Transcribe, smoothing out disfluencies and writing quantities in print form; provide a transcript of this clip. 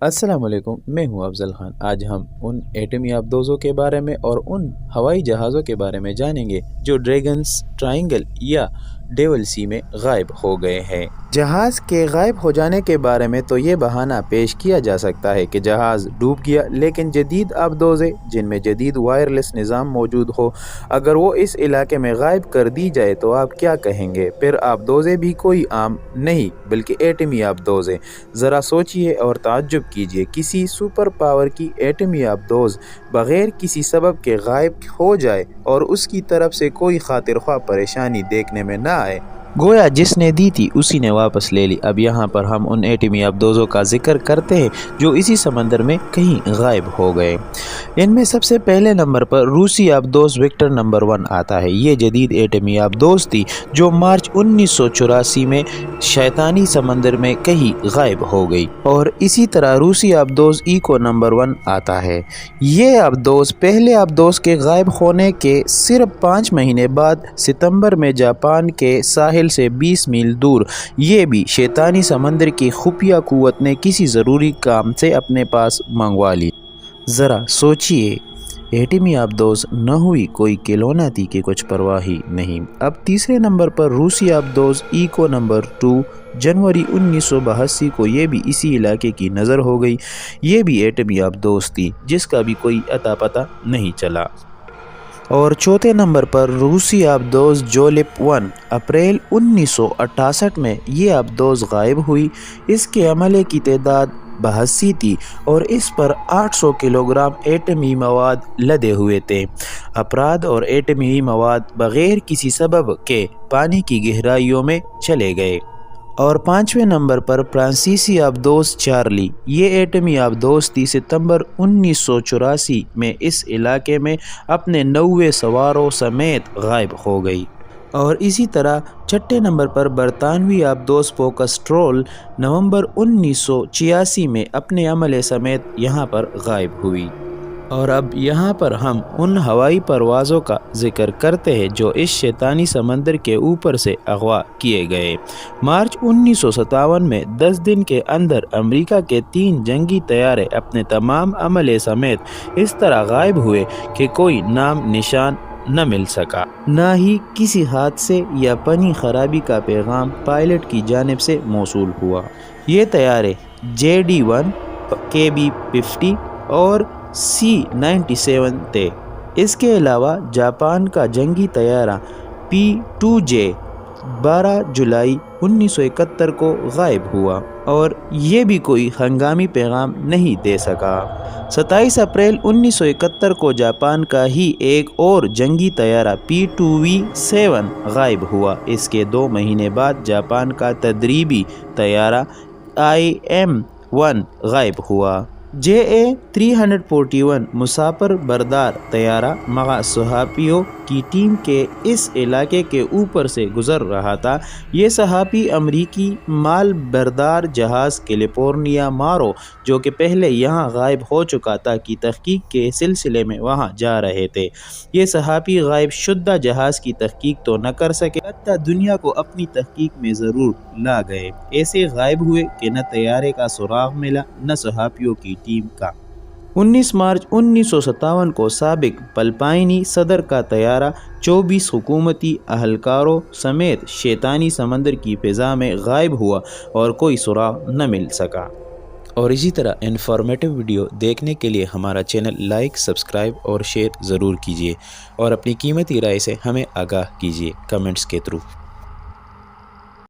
السلام علیکم، میں ہوں افضل خان۔ آج ہم ان ایٹمی آبدوزوں کے بارے میں اور ان ہوائی جہازوں کے بارے میں جانیں گے جو ڈریگنز ٹرائنگل یا ڈیول سی میں غائب ہو گئے ہیں۔ جہاز کے غائب ہو جانے کے بارے میں تو یہ بہانہ پیش کیا جا سکتا ہے کہ جہاز ڈوب گیا، لیکن جدید آبدوزیں جن میں جدید وائرلیس نظام موجود ہو، اگر وہ اس علاقے میں غائب کر دی جائے تو آپ کیا کہیں گے؟ پھر آبدوزیں بھی کوئی عام نہیں بلکہ ایٹمی آبدوزیں۔ ذرا سوچئے اور تعجب کیجئے، کسی سپر پاور کی ایٹمی آبدوز بغیر کسی سبب کے غائب ہو جائے اور اس کی طرف سے کوئی خاطر خواہ پریشانی دیکھنے میں نہ آئے، گویا جس نے دی تھی اسی نے واپس لے لی۔ اب یہاں پر ہم ان ایٹمی آبدوزوں کا ذکر کرتے ہیں جو اسی سمندر میں کہیں غائب ہو گئے۔ ان میں سب سے پہلے نمبر پر روسی آبدوز وکٹر نمبر 1 آتا ہے۔ یہ جدید ایٹمی آبدوز تھی جو مارچ 1984 میں شیطانی سمندر میں کہیں غائب ہو گئی، اور اسی طرح روسی آبدوز ایکو نمبر 1 آتا ہے۔ یہ آبدوز پہلے آبدوز کے غائب ہونے کے صرف 5 مہینے بعد ستمبر میں جاپان کے ساحل سے 20 میل دور، یہ بھی شیطانی سمندر کی خفیہ قوت نے کسی ضروری کام سے اپنے پاس منگوا لی۔ ذرا سوچئے، ایٹمی آبدوز نہ ہوئی کوئی کھلونا تھی کہ کچھ پرواہ ہی نہیں۔ اب تیسرے نمبر پر روسی آبدوز ایکو نمبر 2 جنوری 1982 کو یہ بھی اسی علاقے کی نظر ہو گئی۔ یہ بھی ایٹمی آبدوز تھی جس کا بھی کوئی اتا پتہ نہیں چلا۔ اور چوتھے نمبر پر روسی آبدوز جولپ 1 اپریل 1968 میں یہ آبدوز غائب ہوئی۔ اس کے عملے کی تعداد 82 تھی اور اس پر 800 کلوگرام ایٹمی مواد لدے ہوئے تھے۔ افراد اور ایٹمی مواد بغیر کسی سبب کے پانی کی گہرائیوں میں چلے گئے۔ اور 5ویں نمبر پر فرانسیسی آبدوز چارلی، یہ ایٹمی آبدوز تھی ستمبر 1984 میں اس علاقے میں اپنے 90 سواروں سمیت غائب ہو گئی۔ اور اسی طرح 6 نمبر پر برطانوی آبدوز فوکسٹرول نومبر 1986 میں اپنے عملے سمیت یہاں پر غائب ہوئی۔ اور اب یہاں پر ہم ان ہوائی پروازوں کا ذکر کرتے ہیں جو اس شیطانی سمندر کے اوپر سے اغوا کیے گئے۔ مارچ 1957 میں 10 دن کے اندر امریکہ کے 3 جنگی طیارے اپنے تمام عملے سمیت اس طرح غائب ہوئے کہ کوئی نام نشان نہ مل سکا، نہ ہی کسی حادثے یا پنی خرابی کا پیغام پائلٹ کی جانب سے موصول ہوا۔ یہ طیارے JD-1، KB-50 اور C-97 تھے۔ اس کے علاوہ جاپان کا جنگی طیارہ P-2J 12 جولائی 1971 کو غائب ہوا اور یہ بھی کوئی ہنگامی پیغام نہیں دے سکا۔ 27 اپریل 1971 کو جاپان کا ہی ایک اور جنگی طیارہ P-2V7 غائب ہوا۔ اس کے 2 مہینے بعد جاپان کا تدریبی طیارہ IM-1 غائب ہوا۔ JA-341 مسافر بردار طیارہ مغا صحافیوں کی ٹیم کے اس علاقے کے اوپر سے گزر رہا تھا۔ یہ صحافی امریکی مال بردار جہاز کیلیفورنیا مارو، جو کہ پہلے یہاں غائب ہو چکا تھا، کی تحقیق کے سلسلے میں وہاں جا رہے تھے۔ یہ صحافی غائب شدہ جہاز کی تحقیق تو نہ کر سکے، البتہ دنیا کو اپنی تحقیق میں ضرور لا گئے۔ ایسے غائب ہوئے کہ نہ طیارے کا سراغ ملا نہ صحافیوں کی ٹیم کا۔ 19 مارچ 1957 کو سابق فلپائنی صدر کا طیارہ 24 حکومتی اہلکاروں سمیت شیطانی سمندر کی فضا میں غائب ہوا اور کوئی سراغ نہ مل سکا۔ اور اسی طرح انفارمیٹیو ویڈیو دیکھنے کے لیے ہمارا چینل لائک، سبسکرائب اور شیئر ضرور کیجیے، اور اپنی قیمتی رائے سے ہمیں آگاہ کیجیے کمنٹس کے تھرو۔